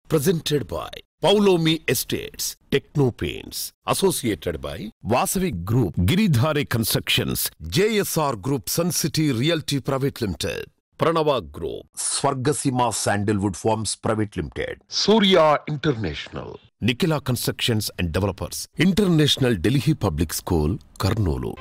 Presented by Paulomi Estates, Techno Paints, associated by Vasavi Group, Giridhare Constructions, JSR Group, Sun City Realty Private Limited, Pranava Group, Swargasima Sandalwood Farms Private Limited, Surya International, Nikhila Constructions and Developers, International Delhi Public School, Karnoolu.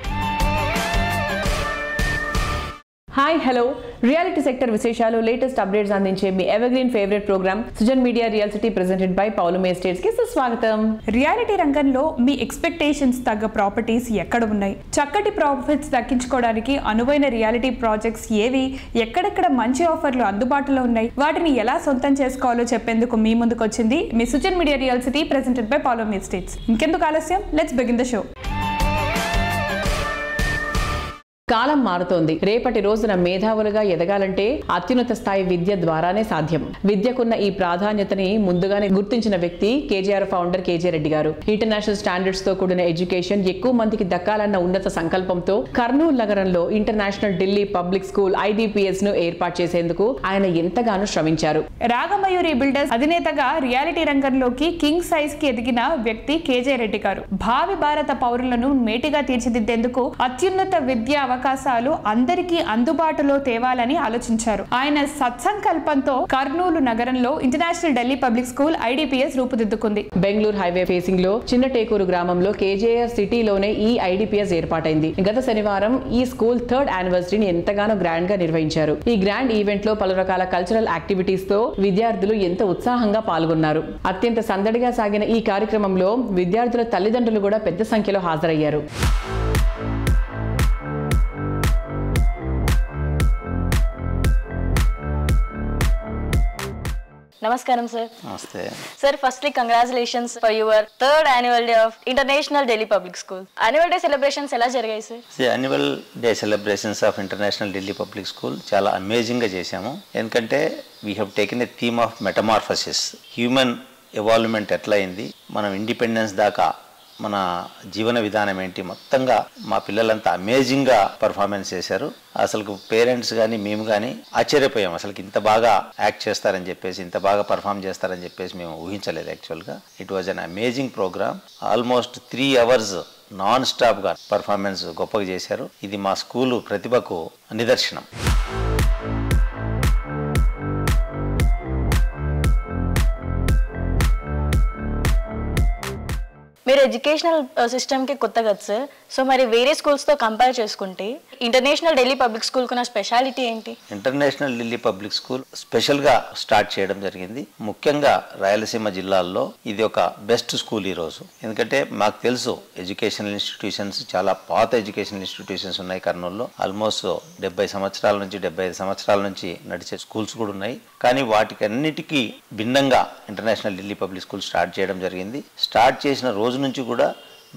Hi hello reality sector విశేషాలు latest updates అందించే మీ evergreen favourite programme Sujan media real city presented by Paulomi estates కి సుస్వాగతం. Reality రంగంలో మీ expectations తగ్గ properties ఎక్కడ ఉన్నాయి, చక్కటి ప్రాఫిట్స్ దక్కించుకోవడానికి అనువైన రియాలిటీ ప్రాజెక్ట్స్ ఏవి, ఎక్కడెక్కడ మంచి ఆఫర్లు అందుబాటులో ఉన్నాయి, వాటిని ఎలా సొంతం చేసుకోవాలో చెప్పేందుకు మీ ముందుకు వచ్చింది మీ Sujan media real city presented by Paulomi estates. ఇంకెందుకు ఆలస్యం, లెట్స్ బిగిన్ ద షో. కాలం మారుతోంది. రేపటి రోజున మేధావులుగా ఎదగాలంటే అత్యున్నత స్థాయి విద్య ద్వారానే సాధ్యం. విద్యకున్న ఈ ప్రాధాన్యతని ముందుగానే గుర్తించిన వ్యక్తి కేజీఆర్ ఫౌండర్ కేజీ రెడ్డి గారు. ఇంటర్నేషనల్ స్టాండర్డ్స్ తో కూడిన ఎడ్యుకేషన్ ఎక్కువ మందికి దక్కాలన్న ఉన్నత సంకల్పంతో కర్నూలు నగరంలో international Delhi public school IDPS ను ఏర్పాటు చేసేందుకు ఆయన ఎంతగానో శ్రమించారు. రాగమయూరి బిల్డర్స్ అధినేతగా రియాలిటీ రంగంలోకి కింగ్ సైజ్ కి ఎదిగిన వ్యక్తి కేజీ రెడ్డి గారు. భావి భారత పౌరులను మేటిగా తీర్చిదిద్దేందుకు అత్యున్నత విద్యా అవకాశాలు అందరికీ అందుబాటులో తేవాలని ఆలోచించారు. ఆయన సత్సంకల్పంతో కర్నూలు నగరంలో international Delhi public school IDPS రూపుదిద్దుకుంది. బెంగళూరు హైవే ఫేసింగ్ లో చిన్న టేకూరు గ్రామంలో KJR సిటీలోనే ఈ IDPS ఏర్పాటైంది. గత శనివారం ఈ స్కూల్ 3rd యానివర్సరీని ఎంతగానో గ్రాండ్ గా నిర్వహించారు. ఈ గ్రాండ్ ఈవెంట్ లో పలు రకాల కల్చరల్ యాక్టివిటీస్ తో విద్యార్థులు ఎంతో ఉత్సాహంగా పాల్గొన్నారు. అత్యంత సందడిగా సాగిన ఈ కార్యక్రమంలో విద్యార్థుల తల్లిదండ్రులు కూడా పెద్ద సంఖ్యలో హాజరయ్యారు. Namaskaram sir. Namaste. Sir, firstly congratulations for your 3rd annual day of International Delhi Public School. Annual day celebrations ఎలా జరిగాయి sir? The annual day celebrations of International Delhi Public School చాలా అమేజింగ్ గా చేశాము. ఎందుకంటే we have taken a theme of metamorphosis. Human evolvement ఎట్లా అయింది, మనం independence దాకా మన జీవన విధానం ఏంటి, మొత్తంగా మా పిల్లలంతా అమేజింగ్గా పర్ఫార్మెన్స్ చేశారు. అసలు పేరెంట్స్ కానీ మేము కానీ ఆశ్చర్యపోయాం. అసలు ఇంత బాగా యాక్ట్ చేస్తారని చెప్పేసి, ఇంత బాగా పర్ఫామ్ చేస్తారని చెప్పేసి మేము ఊహించలేదు యాక్చువల్గా. It was an amazing programme. Almost 3 hours నాన్ స్టాప్గా పర్ఫార్మెన్స్ గొప్పగా చేశారు. ఇది మా స్కూలు ప్రతిభకు నిదర్శనం. మీరు ఎడ్యుకేషనల్ సిస్టమ్కి కొత్త కదా సార్, సో మరి వేరే స్కూల్స్తో కంపేర్ చేసుకుంటే ఇంటర్నేషనల్ ఢిల్లీ పబ్లిక్ స్కూల్కి ఉన్న స్పెషాలిటీ ఏంటి? ఇంటర్నేషనల్ ఢిల్లీ పబ్లిక్ స్కూల్ స్పెషల్గా స్టార్ట్ చేయడం జరిగింది. ముఖ్యంగా రాయలసీమ జిల్లాల్లో ఇది ఒక బెస్ట్ స్కూల్ ఈరోజు. ఎందుకంటే మాకు తెలుసు ఎడ్యుకేషనల్ ఇన్స్టిట్యూషన్స్, చాలా పాత ఎడ్యుకేషనల్ ఇన్స్టిట్యూషన్స్ ఉన్నాయి కర్నూలులో. ఆల్మోస్ట్ 70 సంవత్సరాల నుంచి 75 సంవత్సరాల నుంచి నడిచే స్కూల్స్ కూడా ఉన్నాయి. కానీ వాటికి అన్నిటికీ భిన్నంగా international Delhi public school start చేయడం జరిగింది. స్టార్ట్ చేసిన రోజు నుంచి కూడా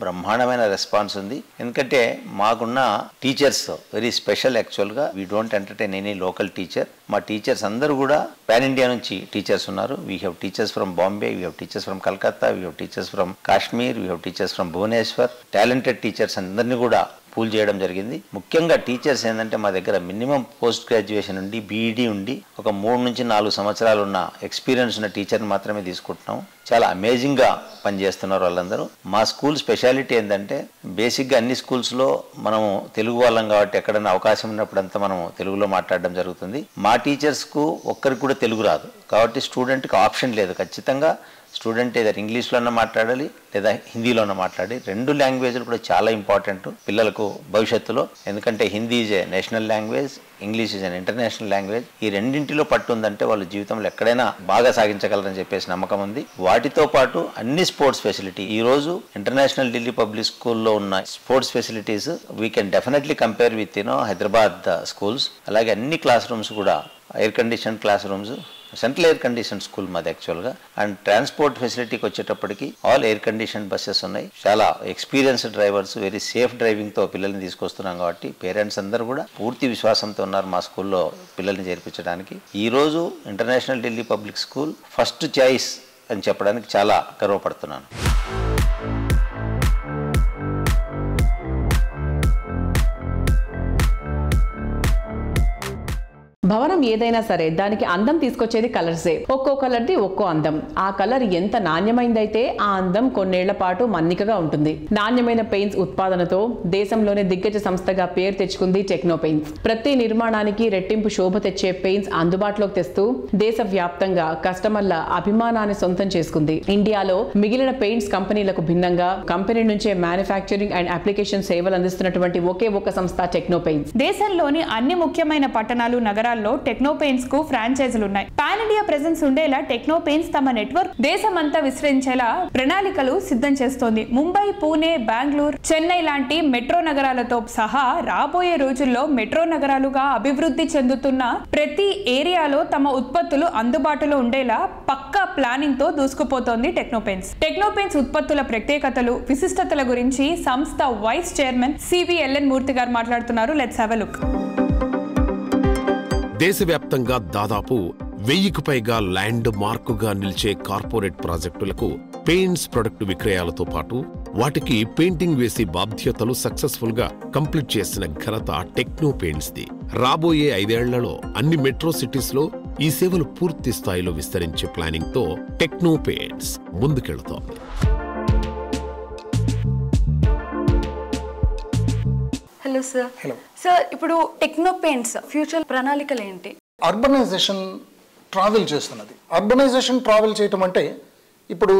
బ్రహ్మాండమైన రెస్పాన్స్ ఉంది. ఎందుకంటే మాకున్న టీచర్స్ వెరీ స్పెషల్ యాక్చువల్గా. We don't entertain any local teacher. మా టీచర్స్ అందరూ కూడా పాన్ ఇండియా నుంచి టీచర్స్ ఉన్నారు. We have teachers from Bombay, we have teachers from Calcutta, we have teachers from Kashmir, we have teachers from Bhubaneswar. Talented teachers అందరినీ కూడా pool చేయడం జరిగింది. ముఖ్యంగా టీచర్స్ ఏంటంటే మా దగ్గర మినిమం పోస్ట్ గ్రాడ్యుయేషన్ ఉండి BEd ఉండి ఒక 3 నుంచి 4 సంవత్సరాలు ఉన్న ఎక్స్పీరియన్స్ ఉన్న టీచర్ని మాత్రమే తీసుకుంటున్నాం. చాలా అమేజింగ్గా పనిచేస్తున్నారు వాళ్ళందరూ. మా స్కూల్ స్పెషాలిటీ ఏంటంటే బేసిక్గా అన్ని స్కూల్స్లో మనము తెలుగు వాళ్ళం కాబట్టి ఎక్కడైనా అవకాశం ఉన్నప్పుడంతా మనం తెలుగులో మాట్లాడడం జరుగుతుంది. మా టీచర్స్కు ఒక్కరికి కూడా తెలుగు రాదు కాబట్టి స్టూడెంట్కి ఆప్షన్ లేదు. ఖచ్చితంగా స్టూడెంట్ ఏదో ఇంగ్లీష్లోనే మాట్లాడాలి లేదా హిందీలోనే మాట్లాడి. 2 లాంగ్వేజ్లు కూడా చాలా ఇంపార్టెంట్ పిల్లలకు భవిష్యత్తులో. ఎందుకంటే Hindi is a national language, English is an international language. ఈ రెండింటిలో పట్టు ఉందంటే వాళ్ళు జీవితంలో ఎక్కడైనా బాగా సాగించగలరని చెప్పేసి నమ్మకం ఉంది. వాటితో పాటు అన్ని స్పోర్ట్స్ ఫెసిలిటీ, ఈ రోజు ఇంటర్నేషనల్ ఢిల్లీ పబ్లిక్ స్కూల్లో ఉన్న sports facilities we can definitely compare with Hyderabad schools. అలాగే అన్ని క్లాస్ రూమ్స్ కూడా air condition class rooms, central air condition school మాది యాక్చువల్గా. అండ్ ట్రాన్స్పోర్ట్ ఫెసిలిటీకి వచ్చేటప్పటికి ఆల్ ఎయిర్ కండిషన్ బస్సెస్ ఉన్నాయి. చాలా ఎక్స్పీరియన్స్డ్ డ్రైవర్స్, వెరీ సేఫ్ డ్రైవింగ్తో పిల్లల్ని తీసుకొస్తున్నాం కాబట్టి పేరెంట్స్ అందరూ కూడా పూర్తి విశ్వాసంతో ఉన్నారు మా స్కూల్లో పిల్లల్ని చేర్పించడానికి. ఈరోజు international Delhi public school first choice అని చెప్పడానికి చాలా గర్వపడుతున్నాను. భవనం ఏదైనా సరే దానికి అందం తీసుకొచ్చేది కలర్సే. ఒక్కో కలర్ది ఒక్కో అందం. ఆ కలర్ ఎంత నాణ్యమైందైతే ఆ అందం కొన్నేళ్ల పాటు మన్నికగా ఉంటుంది. నాణ్యమైన పెయింట్స్ ఉత్పాదనతో దేశంలోనే దిగ్గజ సంస్థగా పేరు తెచ్చుకుంది టెక్నో పెయింట్స్. ప్రతి నిర్మాణానికి రెట్టింపు శోభ తెచ్చే పెయింట్స్ అందుబాటులోకి తెస్తూ దేశవ్యాప్తంగా కస్టమర్ల అభిమానాన్ని సొంతం చేసుకుంది. ఇండియాలో మిగిలిన పెయింట్స్ కంపెనీలకు భిన్నంగా కంపెనీ నుంచే మ్యానుఫ్యాక్చరింగ్ అండ్ అప్లికేషన్ సేవలు అందిస్తున్నటువంటి ఒకే ఒక సంస్థ టెక్నో పెయింట్స్. దేశంలోని అన్ని ముఖ్యమైన పట్టణాలు, నగరాల్లో టెక్నో పెయింట్స్ కు ఫ్రాంచైజీలు ఉన్నాయి. పాన్ ఇండియా ప్రెజెన్స్ ఉండేలా టెక్నో పెయింట్స్ తమ నెట్వర్క్ దేశమంతా విస్తరించేలా ప్రణాళికలు సిద్ధం చేస్తోంది. ముంబై, పూణే, బెంగళూరు, చెన్నై లాంటి మెట్రో నగరాలతో సహా రాబోయే రోజుల్లో మెట్రో నగరాలుగా అభివృద్ధి చెందుతున్న ప్రతి ఏరియాలో తమ ఉత్పత్తులు అందుబాటులో ఉండేలా పక్కా ప్లానింగ్ తో దూసుకుపోతోంది టెక్నో పెయింట్స్. టెక్నో పెయింట్స్ ఉత్పత్తుల ప్రత్యేకతలు, విశిష్టతల గురించి సంస్థ వైస్ చైర్మన్ సివిఎల్ఎన్ మూర్తి గారు మాట్లాడుతున్నారు. Let's have a look. దేశవ్యాప్తంగా దాదాపు 1000కు పైగా ల్యాండ్ మార్కుగా నిలిచే కార్పొరేట్ ప్రాజెక్టులకు పెయింట్స్ ప్రొడక్ట్ విక్రయాలతో పాటు వాటికి పెయింటింగ్ వేసి బాధ్యతలు సక్సెస్ఫుల్ గా కంప్లీట్ చేసిన ఘనత టెక్నో పెయింట్స్ ది. రాబోయే 5 ఏళ్లలో అన్ని మెట్రో సిటీస్ లో ఈ సేవలు పూర్తి స్థాయిలో విస్తరించే ప్లానింగ్ తో టెక్నో పెయింట్స్ ముందుకెళ్తోంది. Hello sir. హలో సార్, ఇప్పుడు టెక్నో పెయింట్స్ ఫ్యూచర్ ప్రణాళికలు ఏంటి? అర్బనైజేషన్ ట్రావెల్ చేస్తున్నది. అర్బనైజేషన్ ట్రావెల్ చేయటం అంటే ఇప్పుడు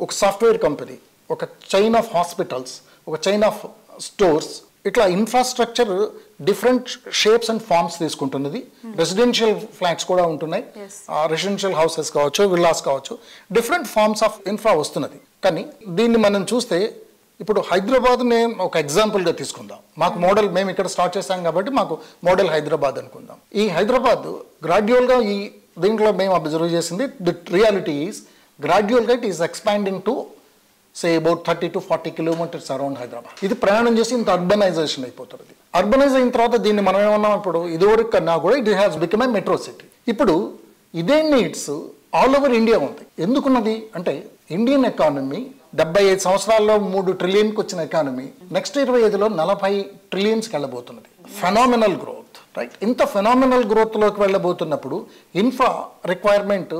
ఒక సాఫ్ట్వేర్ కంపెనీ, ఒక చైన్ ఆఫ్ హాస్పిటల్స్, ఒక చైన్ ఆఫ్ స్టోర్స్, ఇట్లా infrastructure different shapes and forms తీసుకుంటున్నది. రెసిడెన్షియల్ ఫ్లాట్స్ కూడా ఉంటున్నాయి, రెసిడెన్షియల్ హౌసెస్ కావచ్చు, విల్లాస్ కావచ్చు, డిఫరెంట్ ఫార్మ్స్ ఆఫ్ ఇన్ఫ్రా వస్తున్నది. కానీ దీన్ని మనం చూస్తే ఇప్పుడు హైదరాబాద్ నేను ఒక ఎగ్జాంపుల్గా తీసుకుందాం. మాకు మోడల్, మేము ఇక్కడ స్టార్ట్ చేస్తాం కాబట్టి మాకు మోడల్ హైదరాబాద్ అనుకుందాం. ఈ హైదరాబాద్ గ్రాడ్యువల్గా ఈ దీంట్లో మేము అబ్జర్వ్ చేసింది, ది రియాలిటీ ఈజ్ గ్రాడ్యువల్గా it is expanding to say about 30 to 40 kilometers around Hyderabad. ఇది ప్రయాణం చేసి ఇంత అర్బనైజేషన్ అయిపోతుంది. అర్బనైజ్ అయిన తర్వాత దీన్ని మనం ఏమన్నాం, ఇప్పుడు ఇదివరకు కన్నా కూడా it has become a metro city. ఇప్పుడు ఇదే నీడ్స్ ఆల్ ఓవర్ ఇండియా ఉంది. ఎందుకున్నది అంటే ఇండియన్ ఎకానమీ 75 సంవత్సరాల్లో 3 trillion వచ్చిన ఎకానమీ నెక్స్ట్ 25లో 40 trillion వెళ్ళబోతున్నది. Phenomenal growth, right? ఇంత ఫెనామినల్ గ్రోత్లోకి వెళ్ళబోతున్నప్పుడు infra requirement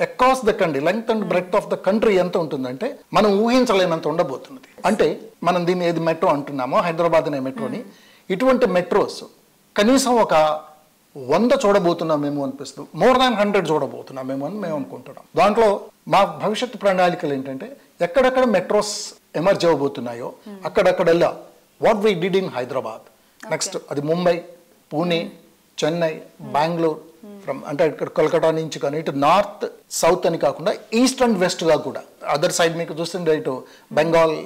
across the country, length and breadth of the country ఎంత ఉంటుందంటే మనం ఊహించలేనంత ఉండబోతున్నది. అంటే మనం దీన్ని ఏది మెట్రో అంటున్నామో, హైదరాబాద్ అనే మెట్రోని, ఇటువంటి మెట్రోస్ కనీసం ఒక 100 చూడబోతున్నామేమో అనిపిస్తుంది. మోర్ దాన్ 100 చూడబోతున్నామేమో అని మేము అనుకుంటున్నాం. దాంట్లో మా భవిష్యత్తు ప్రణాళికలు ఏంటంటే ఎక్కడెక్కడ మెట్రోస్ ఎమర్జ్ అవ్వబోతున్నాయో అక్కడక్కడల్లా what we did in Hyderabad, next అది ముంబై, పూణే, చెన్నై, బెంగళూరు, ఫ్రమ్ అంటే ఇక్కడ కోల్కతా నుంచి కానీ ఇటు నార్త్ సౌత్ అని కాకుండా ఈస్ట్ అండ్ వెస్ట్గా కూడా, అదర్ సైడ్ మీకు చూస్తుంటే ఇటు బెంగాల్,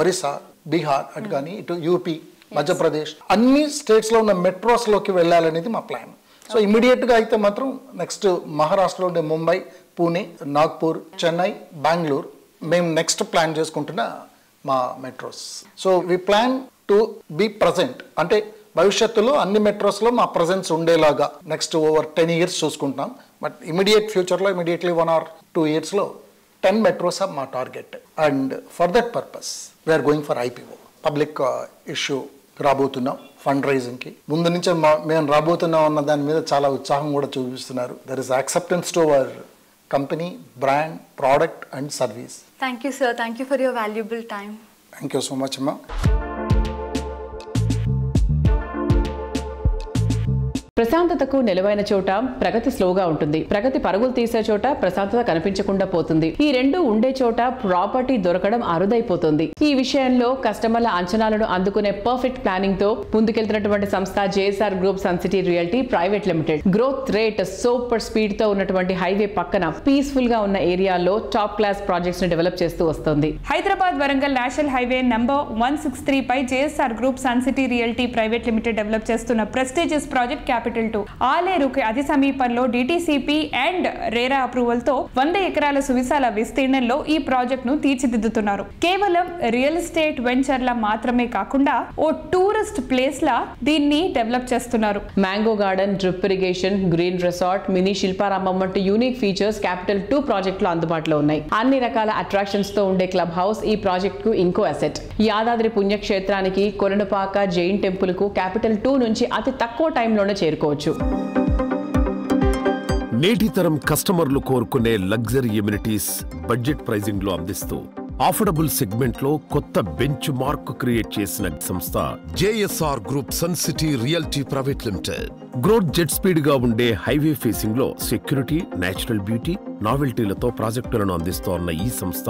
ఒరిస్సా, బీహార్ అటు కానీ ఇటు యూపీ, మధ్యప్రదేశ్, అన్ని స్టేట్స్లో ఉన్న మెట్రోస్లోకి వెళ్ళాలనేది మా ప్లాన్. సో ఇమీడియట్గా అయితే మాత్రం నెక్స్ట్ మహారాష్ట్రలో ఉండే ముంబై, పూణే, నాగ్పూర్, చెన్నై, బెంగళూరు మేము నెక్స్ట్ ప్లాన్ చేసుకుంటున్న మా metros. So we plan to be present, అంటే భవిష్యత్తులో అన్ని మెట్రోస్లో మా ప్రజెన్స్ ఉండేలాగా నెక్స్ట్ ఓవర్ 10 years చూసుకుంటున్నాం. బట్ ఇమీడియట్ ఫ్యూచర్లో ఇమీడియట్లీ 1 or 2 yearsలో 10 మెట్రోస్ మా target. And for that purpose we are going for IPO, public issue రాబోతున్నాం. ఫండ్ రైజింగ్కి ముందు నుంచే మేము రాబోతున్నాం అన్న దాని మీద చాలా ఉత్సాహం కూడా చూపిస్తున్నారు. There is acceptance to our company, brand, product and service. Thank you sir, thank you for your valuable time. Thank you so much అమ్మా. ప్రశాంతతకు నిలువైన చోట ప్రగతి స్లోగా ఉంటుంది. ప్రగతి పరుగులు తీసే చోట ప్రశాంతత కనిపించకుండా పోతుంది. ఈ రెండు ఉండే చోట ప్రాపర్టీ దొరకడం అరుదైపోతుంది. ఈ విషయంలో కస్టమర్ల అంచనాలను అందుకునే పర్ఫెక్ట్ ప్లానింగ్ తో ముందుకెళ్తున్నటువంటి సంస్థ JSR Group Sun City Realty Private Limited. Growth rate super speed తో ఉన్నటువంటి హైవే పక్కన పీస్ఫుల్ గా ఉన్న ఏరియాలో టాప్ క్లాస్ ప్రాజెక్ట్స్ ని డెవలప్ చేస్తూ వస్తుంది. Hyderabad Warangal national highway number 163 పై JSR Group Sun City Realty Private Limited develop చేస్తున్న ప్రెస్టీజియస్ ప్రాజెక్ట్ క్యాపిటల్ 2 ఆలేరుకి అతి సమీపంలో DTCP అండ్ రేరా అప్రూవల్ తో 100 ఎకరాల సువిశాల విస్తీర్ణంలో ఈ ప్రాజెక్ట్ ను తీర్చిదిద్దుతున్నారు. కేవలం రియల్ ఎస్టేట్ వెంచర్ల మాత్రమే కాకుండా ఓ టూరిస్ట్ ప్లేస్ లా దీన్ని డెవలప్ చేస్తున్నారు. Mango garden, drip irrigation, green resort, mini Shilparamam వంటి యూనిక్ ఫీచర్స్ క్యాపిటల్ 2 ప్రాజెక్ట్ లో అందుబాటులో ఉన్నాయి. అన్ని రకాల అట్రాక్షన్స్ తో ఉండే క్లబ్ హౌస్ ఈ ప్రాజెక్ట్ కు ఇంకో అసెట్. యాదాద్రి పుణ్యక్షేత్రానికి, కొరణపాక జైన్ టెంపుల్ కు క్యాపిటల్ 2 నుంచి అతి తక్కువ టైంలోనే చేరుకోవచ్చు. నేటి తరం కస్టమర్లు కోరుకునే లగ్జరీ ఎమ్యూనిటీస్ బడ్జెట్ ప్రైజింగ్ లో అందిస్తూ అఫోర్డబుల్ సెగ్మెంట్ లో కొత్త బెంచ్ మార్క్ క్రియేట్ చేసిన సంస్థ JSR group Sun City realty private limited. Growth jet speed గా ఉండే హైవే ఫేసింగ్ లో సెక్యూరిటీ, నేచురల్ బ్యూటీ, నావెల్టీలతో ప్రాజెక్టులను అందిస్తోన్న ఈ సంస్థ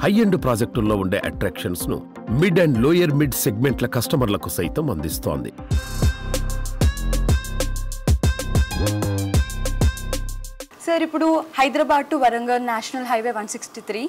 హై ఎండ్ ప్రాజెక్టుల్లో ఉండే అట్రాక్షన్స్ ను మిడ్ అండ్ లోయర్ మిడ్ సెగ్మెంట్ల కస్టమర్లకు సైతం అందిస్తోంది. సార్, ఇప్పుడు Hyderabad to Warangal national highway 163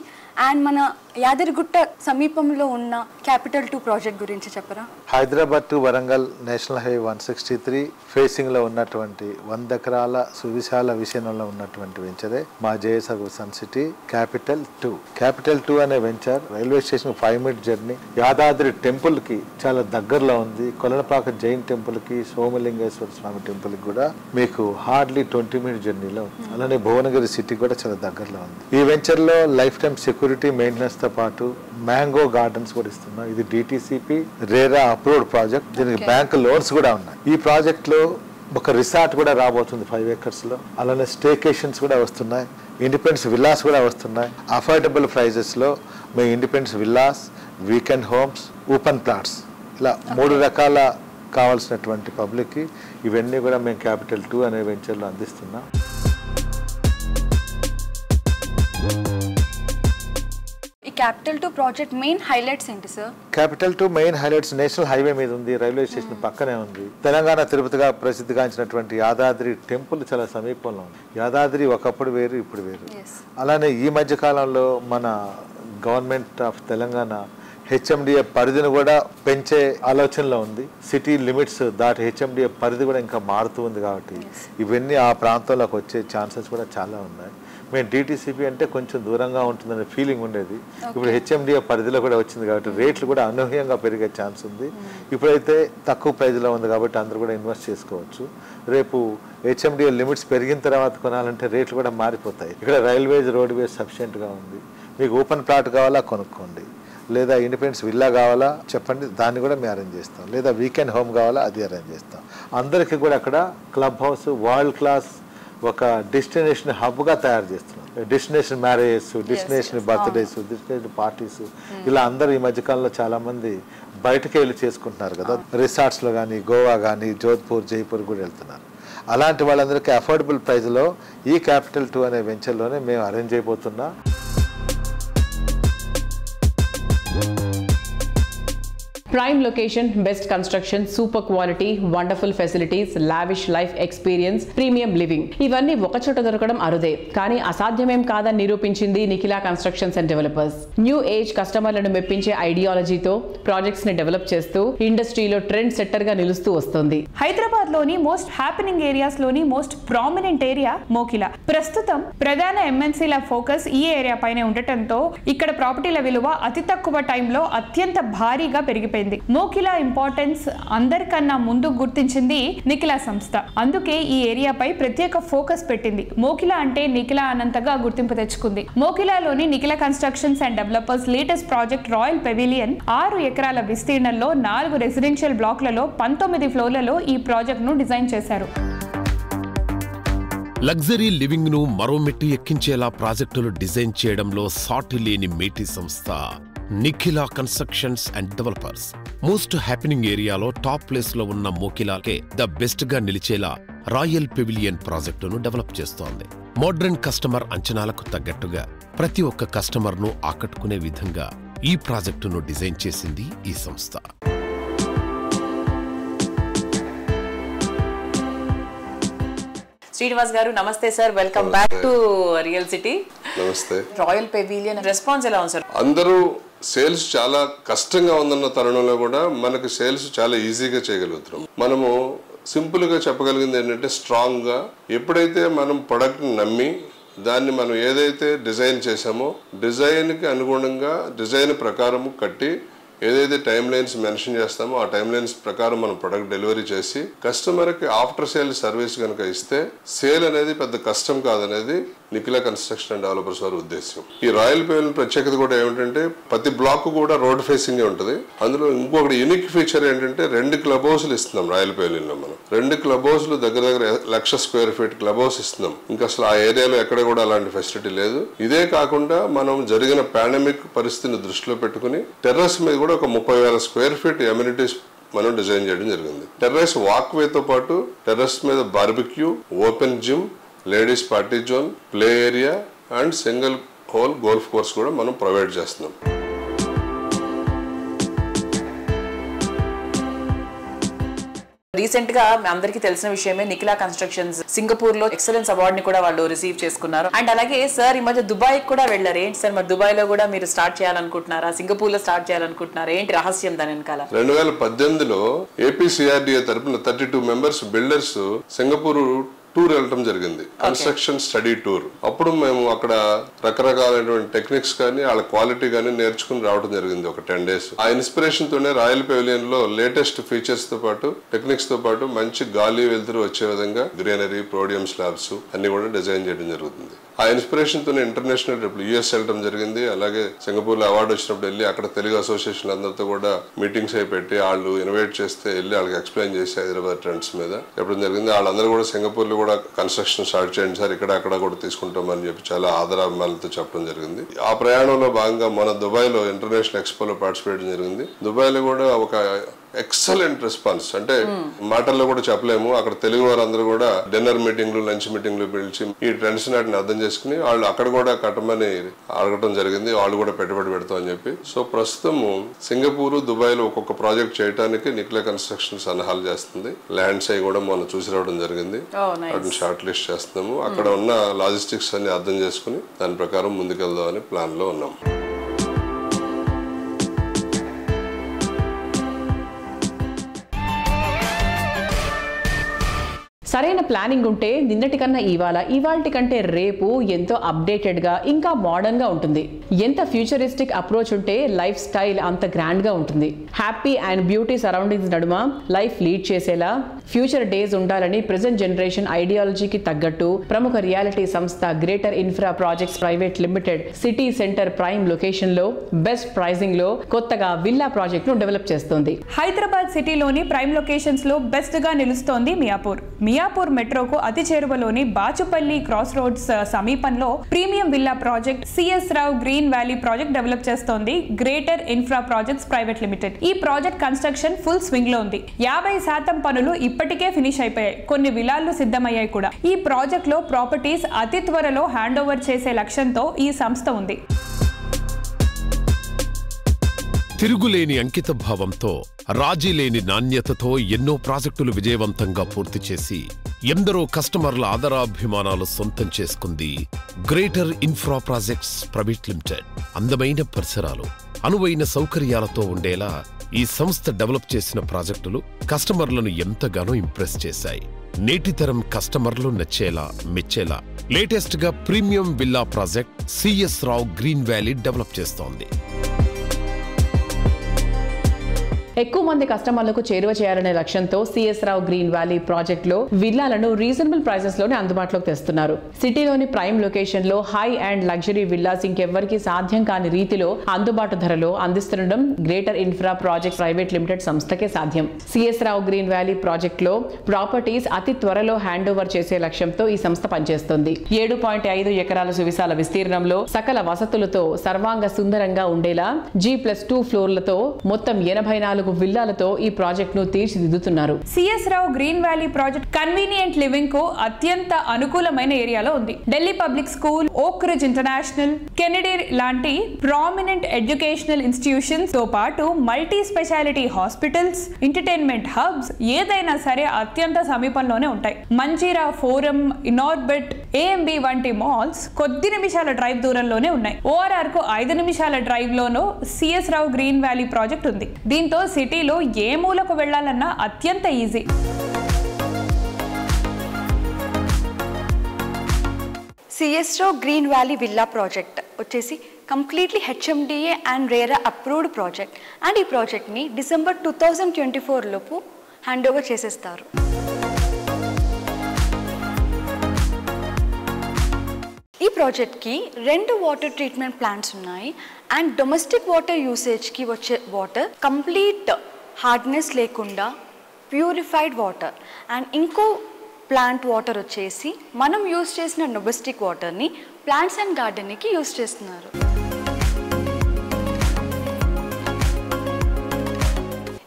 and మన యాదగిరిగుట్ట సమీపంలో ఉన్న క్యాపిటల్ 2 ప్రాజెక్ట్ గురించి చెప్పరా? Hyderabad to Warangal national highway 163 facing లో ఉన్నటువంటి 100 ఎకరాల సువిశాల విషయంలో ఉన్నటువంటి వెంచరే మా JSR Sun City capital 2. Capital 2 అనే venture railway station 5 minute journey, Yadadri temple కి చాలా దగ్గరలో ఉంది, కొలనపాక జైన్ టెంపుల్ కి, సోమలింగేశ్వర స్వామి టెంపుల్ కి కూడా మీకు హార్డ్లీ 20 minute జర్నీలో ఉంది. అలానే భువనగిరి సిటీ కూడా చాలా దగ్గరలో ఉంది. ఈ వెంచర్ లో లైఫ్ టైమ్ సెక్యూరిటీ మెయింటెనెన్స్ తో పాటు మ్యాంగో గార్డెన్స్ కూడా ఇస్తున్నాం. ఇది డిటిసిపి రేరా అప్రూవ్డ్ ప్రాజెక్ట్. దీనికి బ్యాంక్ లోన్స్ కూడా ఉన్నాయి. ఈ ప్రాజెక్ట్ లో ఒక రిసార్ట్ కూడా రాబోతుంది 5 acres లో. అలానే స్టేకేషన్స్ కూడా వస్తున్నాయి, ఇండిపెండెన్స్ విల్లాస్ కూడా వస్తున్నాయి. అఫోర్డబుల్ ప్రైజెస్ లో మీ independence villas, weekend homes, open plots, ఇలా 3 రకాల కావాల్సినటువంటి పబ్లిక్ కి ఇవన్నీ కూడా మేము క్యాపిటల్ 2 అనే వెంచర్లో అందిస్తున్నాం. ఈ క్యాపిటల్ 2 ప్రాజెక్ట్ మెయిన్ హైలైట్స్ ఏంటి sir? Capital 2 main highlights national highway మీద ఉంది, రైల్వే స్టేషన్ పక్కనే ఉంది. తెలంగాణ తిరుపతిగా ప్రసిద్ధిగాంచినటువంటి యాదాద్రి టెంపుల్ చాలా సమీపంలో ఉంది. యాదాద్రి ఒకప్పుడు వేరు, ఇప్పుడు వేరు. అలానే ఈ మధ్య కాలంలో మన గవర్నమెంట్ ఆఫ్ తెలంగాణ హెచ్ఎండిఏ పరిధిని కూడా పెంచే ఆలోచనలో ఉంది. సిటీ లిమిట్స్ దాటి హెచ్ఎండిఏ పరిధి కూడా ఇంకా మారుతూ ఉంది. కాబట్టి ఇవన్నీ ఆ ప్రాంతంలోకి వచ్చే ఛాన్సెస్ కూడా చాలా ఉన్నాయి. మేము డిటిసిపి అంటే కొంచెం దూరంగా ఉంటుందనే ఫీలింగ్ ఉండేది. ఇప్పుడు హెచ్ఎండిఏ పరిధిలో కూడా వచ్చింది కాబట్టి రేట్లు కూడా అనూహ్యంగా పెరిగే ఛాన్స్ ఉంది. ఇప్పుడైతే తక్కువ ప్రైజ్లో ఉంది కాబట్టి అందరూ కూడా ఇన్వెస్ట్ చేసుకోవచ్చు. రేపు హెచ్ఎండిఏ లిమిట్స్ పెరిగిన తర్వాత కొనాలంటే రేట్లు కూడా మారిపోతాయి. ఇక్కడ రైల్వేస్, రోడ్వేస్ సఫిషియెంట్గా ఉంది. మీకు ఓపెన్ ప్లాట్ కావాలా కొనుక్కోండి, లేదా ఇండిపెండెన్స్ విల్లా కావాలా చెప్పండి, దాన్ని కూడా మేము అరేంజ్ చేస్తాం. లేదా వీకెండ్ హోమ్ కావాలా, అది అరేంజ్ చేస్తాం. అందరికీ కూడా అక్కడ క్లబ్ హౌస్, వరల్డ్ క్లాస్ ఒక డెస్టినేషన్ హబ్గా తయారు చేస్తున్నాం. Destination marriages, destination birthdays, destination parties, ఇలా అందరూ ఈ మధ్యకాలంలో చాలా మంది బయటకు వెళ్ళి చేసుకుంటున్నారు కదా. రిసార్ట్స్లో కానీ, గోవా కానీ, జోధ్పూర్, జైపూర్ కూడా వెళ్తున్నారు. అలాంటి వాళ్ళందరికీ అఫోర్డబుల్ ప్రైస్లో ఈ క్యాపిటల్ 2 అనే వెంచర్లోనే మేము అరేంజ్ అయిపోతున్నాం. Prime location, best construction, super quality, wonderful facilities, lavish life experience, premium living ఇవన్నీ ఒకచోట దొరకడం అరుదే. కానీ అసాధ్యమేం కాదని నిరూపించింది Nikhila constructions and developers. New age కస్టమర్లను మెప్పించే ఐడియాలజీతో ప్రాజెక్ట్స్ ని డెవలప్ చేస్తూ ఇండస్ట్రీలో ట్రెండ్ సెట్టర్ గా నిలుస్తూ వస్తుంది. హైదరాబాద్ లోని మోస్ట్ హ్యాపెనింగ్ ఏరియాస్ లోని మోస్ట్ ప్రామినెంట్ ఏరియా మోకిలా. ప్రస్తుతం ప్రధాన ఎంఎన్సీల ఫోకస్ ఈ ఏరియా పైనే ఉండటంతో ఇక్కడ ప్రాపర్టీల విలువ అతి తక్కువ టైంలో అత్యంత భారీగా పెరిగిపోయింది. మోకిలా ఇంపార్టెన్స్ అందరికన్నా ముందు గుర్తించింది నిఖిలా సంస్థ. అందుకే ఈ ఏరియాపై ప్రత్యేక ఫోకస్ పెట్టింది. మోకిలా అంటే నిఖిలా అనంతగా గుర్తింపు తెచ్చుకుంది. మోకిలాలోని Nikhila constructions and developers latest project royal pavilion 6 ఎకరాల విస్తీర్ణంలో 4 రెసిడెన్షియల్ బ్లాక్లలో 19 ఫ్లోర్లలో ఈ ప్రాజెక్ట్ ను డిజైన్ చేశారు. లగ్జరీ లివింగ్ ను మరో మెట్టు ఎక్కించేలా ప్రాజెక్టులు డిజైన్ చేయడంలో సాటి లేని మేటి సంస్థ Nikhila constructions and developers. Most happening ఏరియాలో టాప్ ప్లేస్ లో ఉన్న మోకిలాకే ద బెస్ట్ గా నిలిచేలా రాయల్ పెవిలియన్ ప్రాజెక్టును డెవలప్ చేస్తోంది. మోడ్రన్ కస్టమర్ అంచనాలకు తగ్గట్టుగా ప్రతి ఒక్క కస్టమర్ ను ఆకట్టుకునే విధంగా ఈ ప్రాజెక్టును డిజైన్ చేసింది ఈ సంస్థ. శ్రీనివాస్ గారు నమస్తే sir, welcome back to real city. నమస్తే. రాయల్ పెవిలియన్ రెస్పాన్స్ ఎలా ఉంది సార్? అందరూ సేల్స్ చాలా కష్టంగా ఉందన్న తరుణంలో కూడా మనకు సేల్స్ చాలా ఈజీగా చేయగలుగుతున్నాం. మనము సింపుల్ గా చెప్పగలిగింది ఏంటంటే స్ట్రాంగ్ గా ఎప్పుడైతే మనం ప్రొడక్ట్ నమ్మి దాన్ని మనం ఏదైతే డిజైన్ చేసామో డిజైన్ కి అనుగుణంగా డిజైన్ ప్రకారము కట్టి ఏదైతే టైం లైన్స్ మెన్షన్ చేస్తామో ఆ టైం లైన్స్ ప్రకారం మనం ప్రొడక్ట్ డెలివరీ చేసి కస్టమర్కి ఆఫ్టర్ సేల్ సర్వీస్ కనుక ఇస్తే సేల్ అనేది పెద్ద కష్టం కాదనేది నిఖిల కన్స్ట్రక్షన్ అండ్ డెవలపర్స్ వారి ఉద్దేశం. ఈ రాయల్ పెవిలియన్ ప్రత్యేకత కూడా ఏమిటంటే ప్రతి బ్లాక్ కూడా రోడ్ ఫేసింగ్ ఉంటుంది. అందులో ఇంకొకటి యూనిక్ ఫీచర్ ఏంటంటే 2 క్లబ్ హౌస్లు ఇస్తున్నాం రాయల్ పెవిలియన్ లో. మనం 2 క్లబ్ హౌస్లు దగ్గర 1,00,000 స్క్వేర్ ఫీట్ క్లబ్ హౌస్ ఇస్తున్నాం. ఇంకా అసలు ఆ ఏరియాలో ఎక్కడ కూడా అలాంటి ఫెసిలిటీ లేదు. ఇదే కాకుండా మనం జరిగిన పాండమిక్ పరిస్థితిని దృష్టిలో పెట్టుకుని టెర్రస్ మీద కూడా ఒక 30,000 స్క్వేర్ ఫీట్ అమ్యూనిటీస్ మనం డిజైన్ చేయడం జరిగింది. టెర్రస్ వాక్ వేతో పాటు టెర్రస్ మీద barbecue, open gym, ladies party zone, play area and single whole golf course కూడా మనం ప్రొవైడ్ చేస్తున్నాం. రీసెంట్ గా అందరికీ తెలిసిన విషయమే నిఖిల కన్స్ట్రక్షన్స్ సింగపూర్ లో ఎక్సలెన్స్ అవార్డ్ ని కూడా వాళ్ళు రిసీవ్ చేసుకున్నారు. అండ్ అలాగే సార్ ఈ మధ్య దుబాయ్ కూడా వెళ్ళారు. ఏంటి సార్ మరి దుబాయ్ లో కూడా మీరు స్టార్ట్ చేయాలనుకుంటున్నారా, సింగపూర్ లో స్టార్ట్ చేయాలనుకుంటున్నారా, ఏంటి రహస్యం దాని వెనకాల? 2018లో ఏపీసీఆర్డీఏ తరపున 32 మెంబర్స్ బిల్డర్స్ సింగపూర్ టూర్ వెళ్ళడం జరిగింది, కన్స్ట్రక్షన్ స్టడీ టూర్. అప్పుడు మేము అక్కడ రకరకాలైనటువంటి టెక్నిక్స్ కానీ వాళ్ళ క్వాలిటీ కానీ నేర్చుకుని రావడం జరిగింది ఒక 10 days. ఆ ఇన్స్పిరేషన్ తోనే రాయల్ పెవిలియన్ లో లేటెస్ట్ ఫీచర్స్ తో పాటు టెక్నిక్స్ తో పాటు మంచి గాలి వెలుతురు వచ్చే విధంగా గ్రీనరీ, ప్రోడియం స్లాబ్స్ అన్ని కూడా డిజైన్ చేయడం జరుగుతుంది. ఆ ఇన్స్పిరేషన్ తోనే ఇంటర్నేషనల్ యుఎస్ వెళ్ళడం జరిగింది. అలాగే సింగపూర్ లో అవార్డు వచ్చినప్పుడు వెళ్ళి అక్కడ తెలుగు అసోసియేషన్ అందరితో కూడా మీటింగ్స్ అయి పెట్టి వాళ్ళు ఇన్వైట్ చేస్తే వెళ్ళి వాళ్ళకి ఎక్స్ప్లెయిన్ చేసి హైదరాబాద్ ట్రెండ్స్ మీద చెప్పడం జరిగింది. వాళ్ళందరూ కూడా సింగపూర్ లో కూడా కన్స్ట్రక్షన్ స్టార్ట్ చేయండి సార్, ఇక్కడ అక్కడ కూడా తీసుకుంటామని చెప్పి చాలా ఆదరాభిమానులతో చెప్పడం జరిగింది. ఆ ప్రయాణంలో భాగంగా మన దుబాయ్ లో ఇంటర్నేషనల్ ఎక్స్పోలో పార్టిసిపేట్ జరిగింది. దుబాయ్ లో కూడా ఒక ఎక్సలెంట్ రెస్పాన్స్, అంటే మాటల్లో కూడా చెప్పలేము. అక్కడ తెలుగు వారందరూ కూడా డిన్నర్ మీటింగ్లు, లంచ్ మీటింగ్లు పిలిచి ఈ ట్రెండ్స్ నాటిని అర్థం చేసుకుని వాళ్ళు అక్కడ కూడా కట్టమని అడగటం జరిగింది. వాళ్ళు కూడా పెట్టుబడి పెడతామని చెప్పి. సో ప్రస్తుతం సింగపూర్, దుబాయ్ లో ఒక్కొక్క ప్రాజెక్ట్ చేయడానికి నిఖిల కన్స్ట్రక్షన్ సన్నాహాలు చేస్తుంది. ల్యాండ్స్ అవి కూడా మనం చూసి రావడం జరిగింది. వాటిని షార్ట్ లిస్ట్ చేస్తున్నాము. అక్కడ ఉన్న లాజిస్టిక్స్ అన్ని అర్థం చేసుకుని దాని ప్రకారం ముందుకెళ్దామని ప్లాన్ లో ఉన్నాం. సరైన ప్లానింగ్ ఉంటే నిన్నటి కన్నా ఇవాల్టి కంటే రేపు ఎంతో అప్డేటెడ్ గా ఇంకా మోడర్న్ గా ఉంటుంది. ఎంత ఫ్యూచరిస్టిక్ అప్రోచ్ ఉంటే లైఫ్ స్టైల్ అంత గ్రాండ్ గా ఉంటుంది. హ్యాపీ అండ్ బ్యూటీ సరౌండింగ్స్ నడుమ లైఫ్ లీడ్ చేసేలా ఫ్యూచర్ డేస్ ఉండాలని ప్రెజెంట్ జనరేషన్ ఐడియాలజీకి తగ్గట్టు ప్రముఖ రియాలిటీ సంస్థ greater infra projects private limited city centre prime location లో బెస్ట్ ప్రైజింగ్ లో కొత్తగా విల్లా ప్రాజెక్ట్ ను డెవలప్ చేస్తోంది. హైదరాబాద్ సిటీలోని ప్రైమ్ లొకేషన్స్ లో బెస్ట్ గా నిలుస్తోంది మియాపూర్ మెట్రోకు అతి చేరువలోని బాచుపల్లి క్రాస్ రోడ్స్ సమీపంలో premium villa project CS Rao green valley project develop చేస్తోంది greater infra projects private limited. ఈ ప్రాజెక్ట్ కన్స్ట్రక్షన్ ఫుల్ స్వింగ్ లో ఉంది. 50% పనులు ఇప్పటికే ఫినిష్ అయిపోయాయి. కొన్ని విలాలు సిద్ధమయ్యాయి కూడా. ఈ ప్రాజెక్ట్ లో ప్రాపర్టీస్ అతి త్వరలో హ్యాండ్ ఓవర్ చేసే లక్ష్యంతో ఈ సంస్థ ఉంది. తిరుగులేని అంకిత భావంతో, రాజీ లేని నాణ్యతతో ఎన్నో ప్రాజెక్టులు విజయవంతంగా పూర్తి చేసి ఎందరో కస్టమర్ల ఆదరాభిమానాలు సొంతం చేసుకుంది greater infra projects private limited. అందమైన పరిసరాలు, అనువైన సౌకర్యాలతో ఉండేలా ఈ సంస్థ డెవలప్ చేసిన ప్రాజెక్టులు కస్టమర్లను ఎంతగానో ఇంప్రెస్ చేశాయి. నేటి తరం కస్టమర్లు నచ్చేలా, మెచ్చేలా లేటెస్ట్ గా premium villa project CS Rao green valley develop చేస్తోంది. ఎక్కువ మంది కస్టమర్లకు చేరువ చేయాలనే లక్ష్యంతో CS Rao green valley project లో విల్లాలను రీజనబుల్ ప్రైసెస్ లోనే అందుబాటులోకి తెస్తున్నారు. సిటీలోని ప్రైమ్ లొకేషన్ లో హై అండ్ లగ్జరీ విల్లాస్ ఇంకెవ్వరికి సాధ్యం కాని రీతిలో అందుబాటు ధరలో అందిస్తుండడం greater infra project private limited సంస్థకే సాధ్యం. CS Rao green valley project లో ప్రాపర్టీస్ అతి త్వరలో హ్యాండ్ ఓవర్ చేసే లక్ష్యంతో ఈ సంస్థ పనిచేస్తోంది. 7.5 ఎకరాల సువిశాల విస్తీర్ణంలో సకల వసతులతో సర్వాంగ సుందరంగా ఉండేలా G+2 ఫ్లోర్లతో మొత్తం 84 విల్లాలతో ఈ ప్రాజెక్ట్ ను తీర్చిదిద్దుతున్నారు. CS Rao green valley project convenient living కు అత్యంత అనుకూలమైన ఏరియాలో ఉంది. Delhi public school, oak ridge international, Kennedy లాంటి ప్రామినెంట్ ఎడ్యుకేషనల్ ఇన్స్టిట్యూషన్స్ తో పాటు multi speciality hospitals, entertainment hubs ఏదైనా సరే అత్యంత సమీపంలోనే ఉంటాయి. మంజీరా, ఫోరం, ఇనార్బిట్, AMB వంటి మాల్స్ కొద్ది నిమిషాల డ్రైవ్ దూరంలోనే ఉన్నాయి. ORR కు 5 నిమిషాల డ్రైవ్ లోనూ CS Rao green valley project ఉంది. దీంతో సిటీలో ఏ మూలకు వెళ్లాలన్నా అత్యంత easy. CS Rao green valley villa project వచ్చేసి completely HMDA and RERA approved project. And ఈ ప్రాజెక్ట్ని డిసెంబర్ 2024 లోపు హ్యాండ్ ఓవర్ చేసేస్తారు. ఈ ఈ ప్రాజెక్ట్కి 2 వాటర్ ట్రీట్మెంట్ ప్లాంట్స్ ఉన్నాయి అండ్ డొమెస్టిక్ వాటర్ యూసేజ్కి వచ్చే వాటర్ కంప్లీట్ హార్డ్నెస్ లేకుండా ప్యూరిఫైడ్ వాటర్ అండ్ ఇంకో ప్లాంట్ వాటర్ వచ్చేసి మనం యూజ్ చేసిన డొమెస్టిక్ వాటర్ని ప్లాంట్స్ అండ్ గార్డెన్కి యూజ్ చేస్తున్నారు.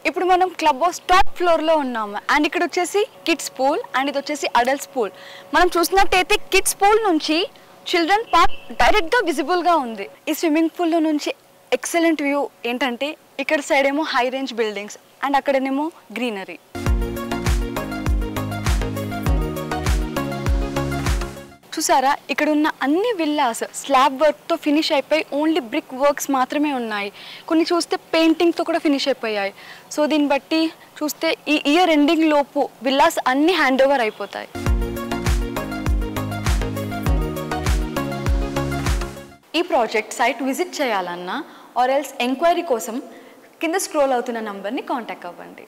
ఇప్పుడు మనం క్లబ్ హౌస్ టాప్ ఫ్లోర్లో ఉన్నాము అండ్ ఇక్కడ వచ్చేసి కిడ్స్ పూల్ అండ్ ఇది వచ్చేసి అడల్ట్స్ పూల్. మనం చూసినట్టయితే కిడ్స్ పూల్ నుంచి చిల్డ్రన్ పార్క్ డైరెక్ట్గా విజిబుల్గా ఉంది. ఈ స్విమ్మింగ్ పూల్లో నుంచి ఎక్సలెంట్ వ్యూ ఏంటంటే ఇక్కడ సైడ్ ఏమో హై రేంజ్ బిల్డింగ్స్ అండ్ అక్కడనేమో గ్రీనరీ. చూసారా, ఇక్కడ ఉన్న అన్ని విల్లాస్ స్లాబ్ వర్క్తో ఫినిష్ అయిపోయి ఓన్లీ బ్రిక్ వర్క్స్ మాత్రమే ఉన్నాయి. కొన్ని చూస్తే పెయింటింగ్తో కూడా ఫినిష్ అయిపోయాయి. సో దీన్ని బట్టి చూస్తే ఈ ఇయర్ ఎండింగ్ లోపు విల్లాస్ అన్ని హ్యాండ్ ఓవర్ అయిపోతాయి. ఈ ప్రాజెక్ట్ సైట్ విజిట్ చేయాలన్నా ఆర్ ఎల్స్ ఎంక్వైరీ కోసం కింద స్క్రోల్ అవుతున్న నంబర్ని కాంటాక్ట్ అవ్వండి.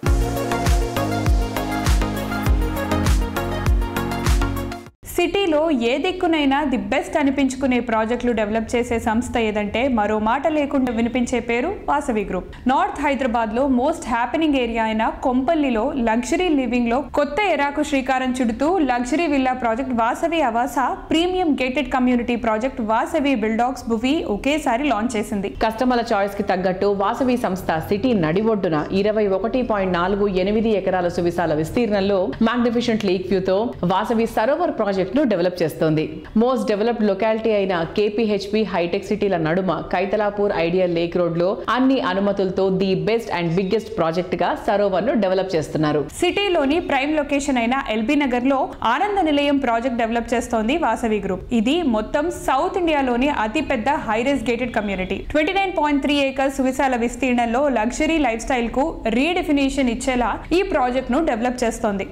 సిటీలో ఏ దిక్కునైనా ది బెస్ట్ అనిపించుకునే ప్రాజెక్టులు డెవలప్ చేసే సంస్థ ఏదంటే మరో మాట లేకుండా వినిపించే పేరు వాసవి గ్రూప్. నార్త్ హైదరాబాద్లో మోస్ట్ హ్యాపెనింగ్ ఏరియా అయిన కొంపల్లిలో లగ్జరీ లివింగ్లో కొత్త ఎరాకు శ్రీకారం చుడుతూ luxury villa project Vasavi Avasa premium gated community project Vasavi బిల్డాక్స్ భువి ఒకేసారి లాంచ్ చేసింది. కస్టమర్ల చాయిస్ కి తగ్గట్టు వాసవి సంస్థ సిటీ నడిబొడ్డున 21.48 ఎకరాల సువిశాల విస్తీర్ణంలో మ్యాగ్నిఫిషెంట్ లేక్ వ్యూతో వాసవి సరోవర్ ప్రాజెక్ట్ ను డెవలప్ చేస్తోంది. మోస్ట్ డెవలప్డ్ లొకాలిటీ అయిన కేపీహెచ్పి హైటెక్ సిటీల నడుమ కైతలాపూర్ ఐడియల్ లేక్ రోడ్ లో అన్ని అనుమతులతో the best and biggest project గా సరోవర్ ను డెవలప్ చేస్తున్నారు. సిటీలోని ప్రైమ్ లొకేషన్ అయిన ఎల్బీ నగర్ లో ఆనంద నిలయం ప్రాజెక్ట్ డెవలప్ చేస్తోంది వాసవి గ్రూప్. ఇది మొత్తం సౌత్ ఇండియాలోని అతిపెద్ద హైరైజ్ గేటెడ్ కమ్యూనిటీ. 29.3 ఏకర్స్ సువిశాల విస్తీర్ణంలో లగ్జరీ లైఫ్ స్టైల్ కు రీడెఫినేషన్ ఇచ్చేలా ఈ ప్రాజెక్ట్ ను డెవలప్ చేస్తోంది.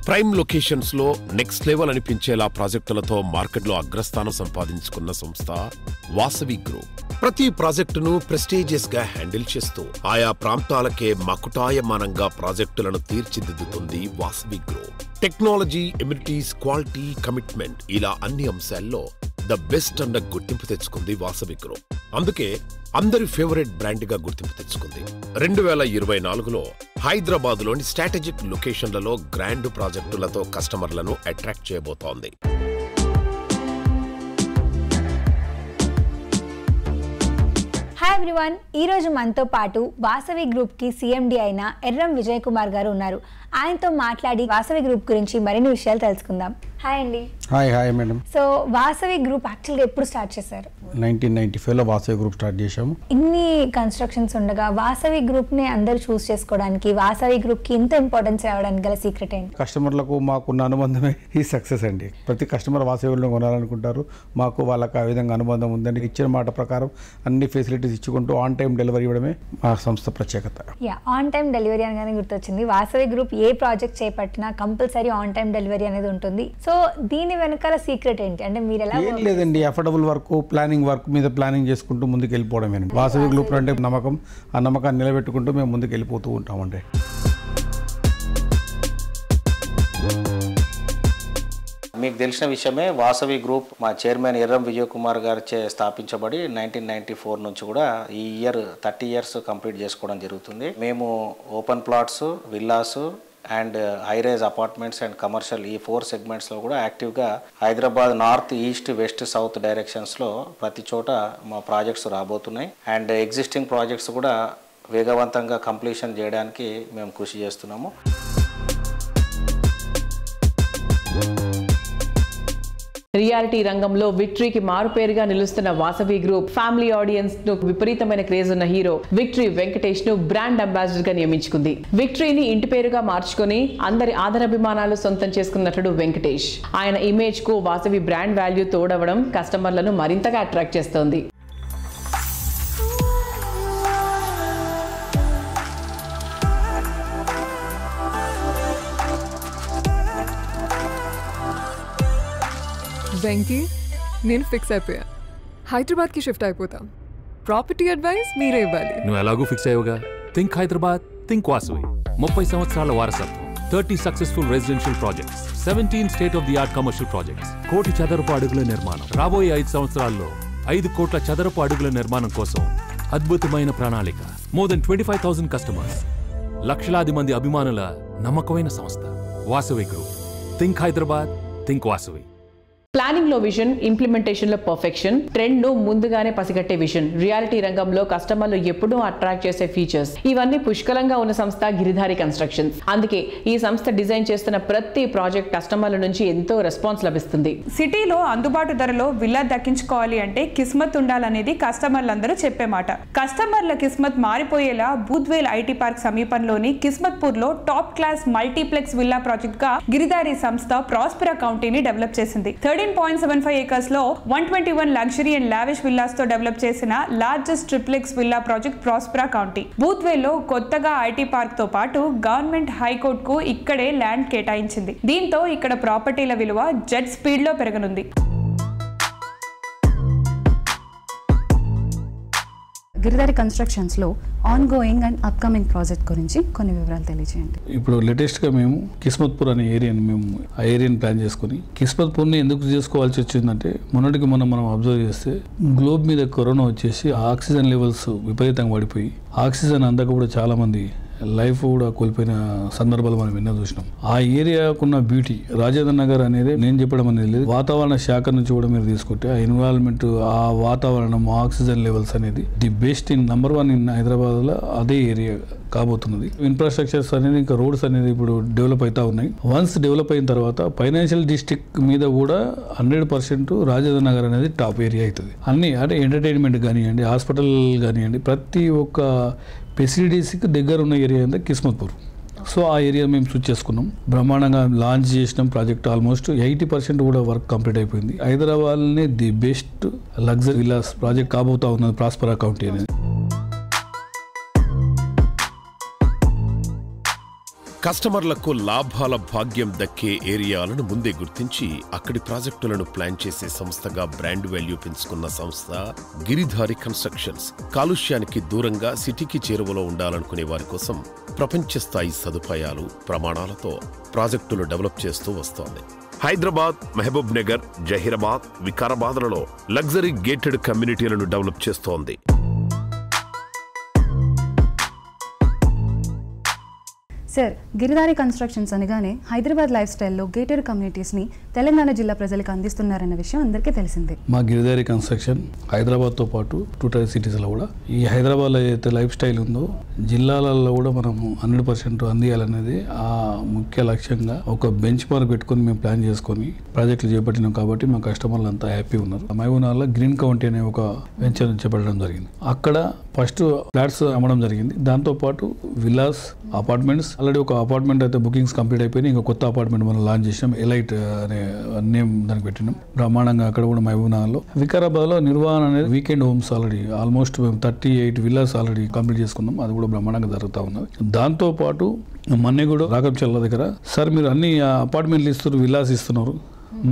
ప్రైమ్ లొకేషన్స్ లో నెక్స్ట్ లెవెల్ అనిపించేలా ప్రాజెక్టులతో మార్కెట్లో అగ్రస్థానం సంపాదించుకున్న సంస్థ వాసవి గ్రూప్. ప్రతి ప్రాజెక్టును ప్రెస్టీజియస్ గా హ్యాండిల్ చేస్తూ ఆయా ప్రాంతాలకే మకుటాయమానంగా ప్రాజెక్టులను తీర్చిదిద్దుతుంది Vasavi group. Technology, amenities, quality, commitment ఇలా అన్ని అంశాల్లో ద బెస్ట్ అన్న గుర్తింపు తెచ్చుకుంది వాసవి గ్రూప్. అందుకే అందరి ఫేవరెట్ బ్రాండ్ గా గుర్తింపు తెచ్చుకుంది. 2024లో హైదరాబాద్ లోని స్ట్రాటజిక్ లొకేషన్లలో గ్రాండ్ ప్రాజెక్టులతో కస్టమర్లను అట్రాక్ట్ చేయబోతోంది. హాయ్ ఎవ్రీవన్, ఈరోజు మనతో పాటు వాసవి గ్రూప్కి సిఎండి అయిన ఎర్రం విజయ్ కుమార్ గారు ఉన్నారు. ఆయనతో మాట్లాడి వాసవి గ్రూప్ గురించి మరిన్ని విషయాలు తెలుసుకుందాం. హాయ్ అండి. Hi madam. So Vasavi group యాక్చువల్గా ఎప్పుడు స్టార్ట్ చేశారు? 1995లో వాసవి గ్రూప్ స్టార్ట్ చేశాము. ఇన్ని కన్స్ట్రక్షన్స్ ఉండగా వాసవి గ్రూప్ని అందరూ చూస్ చేసుకోవడానికి, వాసవి గ్రూప్కి ఇంత ఇంపార్టెన్స్ రావడానికి గల సీక్రెట్ ఏంటి? కస్టమర్లకు మాకున్న అనుబంధమే ఈ సక్సెస్ అండి. ప్రతి కస్టమర్ వాసవిలో కొనాలనుకుంటారు. మాకు వాళ్ళకి ఆ విధంగా అనుబంధం ఉందండి. ఇచ్చిన మాట ప్రకారం అన్ని ఫెసిలిటీస్ ఇచ్చుకుంటూ ఆన్ టైం డెలివరీ ఇవ్వడమే మా సంస్థ ప్రత్యేకత. ఆన్ టైం డెలివరీ అనగానే గుర్తొచ్చింది. వాసవి గ్రూప్ ఏ ప్రాజెక్ట్ చేపట్టినా కంపల్సరీ ఆన్ టైం డెలివరీ అనేది ఉంటుంది. సో దీని వెనకాల సీక్రెట్ ఏంటి? అంటే మీరు ఎలా? ఏం లేదండి, అఫోర్డబుల్ వర్క్, ప్లానింగ్ వర్క్ మీద ప్లానింగ్ చేసుకుంటూ ముందుకు వెళ్ళిపోవడమేనండి. వాసవి గ్రూప్ అంటే నమ్మకం, ఆ నమ్మకాన్ని నిలబెట్టుకుంటూ మేము ముందుకు వెళ్ళిపోతూ ఉంటామండి. మీకు తెలిసిన విషయమే, వాసవి గ్రూప్ మా చైర్మన్ ఎర్రం విజయ్ కుమార్ గారిచే స్థాపించబడి 1994 నుంచి కూడా ఈ ఇయర్ 30 ఇయర్స్ కంప్లీట్ చేసుకోవడం జరుగుతుంది. మేము open plots, villas and high rise apartments and commercial ఈ 4 సెగ్మెంట్స్లో కూడా యాక్టివ్గా Hyderabad north, east, west, south డైరెక్షన్స్లో ప్రతి చోట మా ప్రాజెక్ట్స్ రాబోతున్నాయి. అండ్ ఎగ్జిస్టింగ్ ప్రాజెక్ట్స్ కూడా వేగవంతంగా కంప్లీషన్ చేయడానికి మేము కృషి చేస్తున్నాము. రియాలిటీ రంగంలో విక్టరీకి మారుపేరుగా నిలుస్తున్న వాసవి గ్రూప్ ఫ్యామిలీ ఆడియన్స్ ను విపరీతమైన క్రేజ్ ఉన్న హీరో విక్టరీ వెంకటేష్ ను బ్రాండ్ అంబాసిడర్ గా నియమించుకుంది. విక్టరీని ఇంటి పేరుగా మార్చుకొని అందరి ఆదరాభిమానాలు సొంతం చేసుకున్న నటుడు వెంకటేష్. ఆయన ఇమేజ్ కు వాసవి బ్రాండ్ వాల్యూ తోడవడం కస్టమర్లను మరింతగా అట్రాక్ట్ చేస్తోంది. వెంకీ, నేను ఫిక్స్ అయిపోయా. హైదరాబాద్కి షిఫ్ట్ అయిపోతాం. ప్రాపర్టీ అడ్వైస్ మీరే ఇవ్వాలి. నువ్వు ఎలాగూ ఫిక్స్ అయ్యోగా. Think Hyderabad, think Vasavi. 30 సంవత్సరాల వారసత్వం, 30 successful residential projects, 17 state-of-the-art commercial projects, కోటి చదరపు అడుగుల నిర్మాణం. రాబోయే 5 సంవత్సరాల్లో 5 కోట్ల చదరపు అడుగుల నిర్మాణం కోసం అద్భుతమైన ప్రణాళిక. More than 25,000 customers. లక్షలాది మంది అభిమానుల నమ్మకమైన సంస్థ Vasavi group. Think Hyderabad, think Vasavi. Planning లో విజన్, ఇంప్లిమెంటేషన్ లో పర్ఫెక్షన్, ట్రెండ్ ను ముందుగానే పసిగట్టే విజన్, రియాలిటీ రంగంలో కస్టమర్లు ఎప్పుడూ అట్రాక్ట్ చేసే ఫీచర్స్, ఇవన్నీ పుష్కలంగా ఉన్న సంస్థ గిరిధారి కన్స్ట్రక్షన్స్. అందుకే ఈ సంస్థ డిజైన్ చేస్తున్న ప్రతి ప్రాజెక్ట్ కస్టమర్ల నుంచి ఎంతో రెస్పాన్స్ లభిస్తుంది. సిటీలో అందుబాటు ధరలో విల్లా దక్కించుకోవాలి అంటే కిస్మత్ ఉండాలనేది కస్టమర్లందరూ చెప్పే మాట. కస్టమర్ల కిస్మత్ మారిపోయేలా బూద్వేల్ ఐటీ పార్క్ సమీపంలోని కిస్మత్పూర్ లో top class multiplex villa project గా గిరిధారి సంస్థ ప్రాస్పెరా కౌంటీని డెవలప్ చేసింది. 13.75 acres లో 121 లగ్జరీ అండ్ లావిష్ విల్లాస్ తో డెవలప్ చేసిన largest triplex villa project Prospera County. బూత్వేల్ లో కొత్తగా ఐటీ పార్క్ తో పాటు గవర్నమెంట్ హైకోర్టు కు ఇక్కడే ల్యాండ్ కేటాయించింది. దీంతో ఇక్కడ ప్రాపర్టీల విలువ జెట్ స్పీడ్ లో పెరగనుంది. గిరిధారి కన్స్ట్రక్షన్స్లో ongoing and upcoming project గురించి కొన్ని వివరాలు తెలియజేయండి. ఇప్పుడు లేటెస్ట్గా మేము కిస్మత్పూర్ అనే ఏరియాని ఆ ఏరియాని ప్లాన్ చేసుకుని కిస్మత్పూర్ని ఎందుకు చేసుకోవాల్సి వచ్చిందంటే మొన్నటికి మనం అబ్జర్వ్ చేస్తే గ్లోబ్ మీద కరోనా వచ్చేసి ఆక్సిజన్ లెవెల్స్ విపరీతంగా పడిపోయి ఆక్సిజన్ అందక కూడా చాలామంది లైఫ్ కూడా కోల్పోయిన సందర్భాలు మనం ఎన్నో చూసినాం. ఆ ఏరియాకున్న బ్యూటీ రాజేంద్ర నగర్ అనేది నేను చెప్పడం అనేది లేదు, వాతావరణ శాఖ నుంచి కూడా మీరు తీసుకుంటే ఆ ఎన్విరాన్మెంట్, ఆ వాతావరణం, ఆక్సిజన్ లెవెల్స్ అనేది the best in number 1 in Hyderabad లో అదే ఏరియా కాబోతున్నది. ఇన్ఫ్రాస్ట్రక్చర్స్ అనేది ఇంకా రోడ్స్ అనేది ఇప్పుడు డెవలప్ అవుతా ఉన్నాయి. వన్స్ డెవలప్ అయిన తర్వాత ఫైనాన్షియల్ డిస్ట్రిక్ట్ మీద కూడా 100% రాజేంద్ర నగర్ అనేది టాప్ ఏరియా అవుతుంది. అన్ని అంటే ఎంటర్టైన్మెంట్ కానివ్వండి, హాస్పిటల్ కానివ్వండి, ప్రతి ఒక్క ఫెసిలిటీస్కి దగ్గర ఉన్న ఏరియా అంటే కిస్మత్పూర్. సో ఆ ఏరియా మేము చూస్ చేసుకున్నాం, బ్రహ్మాండంగా లాంచ్ చేసినాం ప్రాజెక్ట్. ఆల్మోస్ట్ 80% కూడా వర్క్ కంప్లీట్ అయిపోయింది. హైదరాబాద్లోనే the best luxury villas project కాబోతా ఉన్నది ప్రాస్పెరా కౌంటీ అనేది. కస్టమర్లకు లాభాల భాగ్యం దక్కే ఏరియాలను ముందే గుర్తించి అక్కడి ప్రాజెక్టులను ప్లాన్ చేసే సంస్థగా బ్రాండ్ వాల్యూ పెంచుకున్న సంస్థ గిరిధారి కన్స్ట్రక్షన్స్. కాలుష్యానికి దూరంగా సిటీకి చేరువలో ఉండాలనుకునే వారి కోసం ప్రపంచ స్థాయి సదుపాయాలు, ప్రమాణాలతో ప్రాజెక్టులు డెవలప్ చేస్తూ వస్తోంది. హైదరాబాద్, మహబూబ్ నగర్, జహీరాబాద్, వికారాబాద్లలో లగ్జరీ గేటెడ్ కమ్యూనిటీలను డెవలప్ చేస్తోంది. సార్, గిరిధారి కన్స్ట్రక్షన్స్ అనగానే హైదరాబాద్ లైఫ్ స్టైల్లో గేటెడ్ కమ్యూనిటీస్ని తెలంగాణ జిల్లా ప్రజలకు అందిస్తున్నారన్న విషయం అందరికీ తెలిసిందే. మా గిరిధారి కన్స్ట్రక్షన్ హైదరాబాద్తో పాటు 2 టైర్ సిటీస్లో కూడా ఈ హైదరాబాద్లో ఏదైతే లైఫ్ స్టైల్ ఉందో జిల్లాలలో కూడా మనము 100% అందియాలనేది ఆ ముఖ్య లక్ష్యంగా ఒక బెంచ్ మార్క్ పెట్టుకొని మేము ప్లాన్ చేసుకొని ప్రాజెక్టులు చేపట్టినాం. కాబట్టి మా కస్టమర్లు అంతా హ్యాపీ ఉన్నారు. మహబూబ్నగర్లో గ్రీన్ కౌంటీ అనే ఒక వెంచర్ చేపట్టడం జరిగింది. అక్కడ ఫస్ట్ ఫ్లాట్స్ అమ్మడం జరిగింది. దాంతోపాటు విల్లాస్, అపార్ట్మెంట్స్, ఆల్రెడీ ఒక అపార్ట్మెంట్ అయితే బుకింగ్స్ కంప్లీట్ అయిపోయి ఇంకా కొత్త అపార్ట్మెంట్ మనం లాంచ్ చేసినాం. ఎలైట్ అనే నేమ్ దానికి పెట్టినాం. బ్రహ్మాండంగా అక్కడ కూడా మహబూబ్నగర్లో. వికారాబాద్లో నిర్వహణ అనేది వీకెండ్ హోమ్స్ ఆల్రెడీ ఆల్మోస్ట్ మేము 38 విల్లాస్ ఆల్రెడీ కంప్లీట్ చేసుకున్నాం. అది కూడా బ్రహ్మాండంగా జరుగుతూ ఉన్నది. దాంతోపాటు మన్నెగూడ, రాకంచెల్ల దగ్గర సార్ మీరు అన్ని అపార్ట్మెంట్లు ఇస్తున్నారు, విల్లాస్ ఇస్తున్నారు,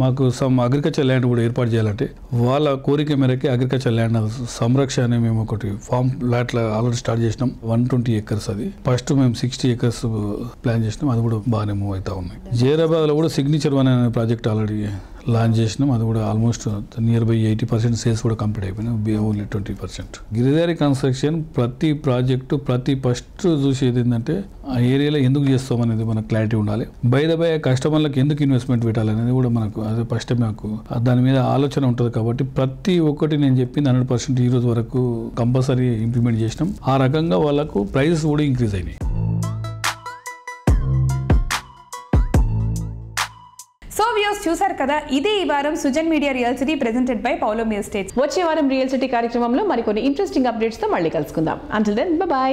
మాకు సమ్ అగ్రికల్చర్ ల్యాండ్ కూడా ఏర్పాటు చేయాలంటే వాళ్ళ కోరిక మేరకి అగ్రికల్చర్ ల్యాండ్ సంరక్షణ అని మేము ఒకటి ఫామ్ ప్లాట్లు ఆల్రెడీ స్టార్ట్ చేసినాం. 120 acres అది. ఫస్ట్ మేము 60 acres ప్లాన్ చేసినాం. అది కూడా బాగానే మూవ్ అవుతా ఉన్నాయి. జైరాబాద్లో కూడా సిగ్నేచర్ 1 అనే ప్రాజెక్ట్ ఆల్రెడీ లాంచ్ చేసినాం. అది కూడా ఆల్మోస్ట్ నియర్ బై 80% సేల్స్ కూడా కంప్లీట్ అయిపోయినాయి. ఓన్లీ 20%. గిరిధారి కన్స్ట్రక్షన్ ప్రతి ప్రాజెక్టు ఫస్ట్ చూసేది ఏంటంటే ఆ ఏరియాలో ఎందుకు చేస్తాం అనేది మనకు క్లారిటీ ఉండాలి. బై ద బై కస్టమర్లకు ఎందుకు ఇన్వెస్ట్మెంట్ పెట్టాలనేది కూడా మనకు అదే ఫస్ట్ మాకు దాని మీద ఆలోచన ఉంటుంది. కాబట్టి ప్రతి ఒక్కటి నేను చెప్పింది 100% ఈ రోజు వరకు కంపల్సరీ ఇంప్లిమెంట్ చేసినాం. ఆ రకంగా వాళ్ళకు ప్రైజెస్ కూడా ఇంక్రీజ్ అయినాయి. సో వ్యూస్ చూసారు కదా, ఇది ఈ వారం Sujan media real city presented by Paulomi estates. వచ్చే వారం రియల్ సిటీ కార్యక్రమంలో మరికొన్ని ఇంట్రెస్టింగ్ అప్డేట్స్ తో మళ్ళీ కలుసుకుందాం. Until then by.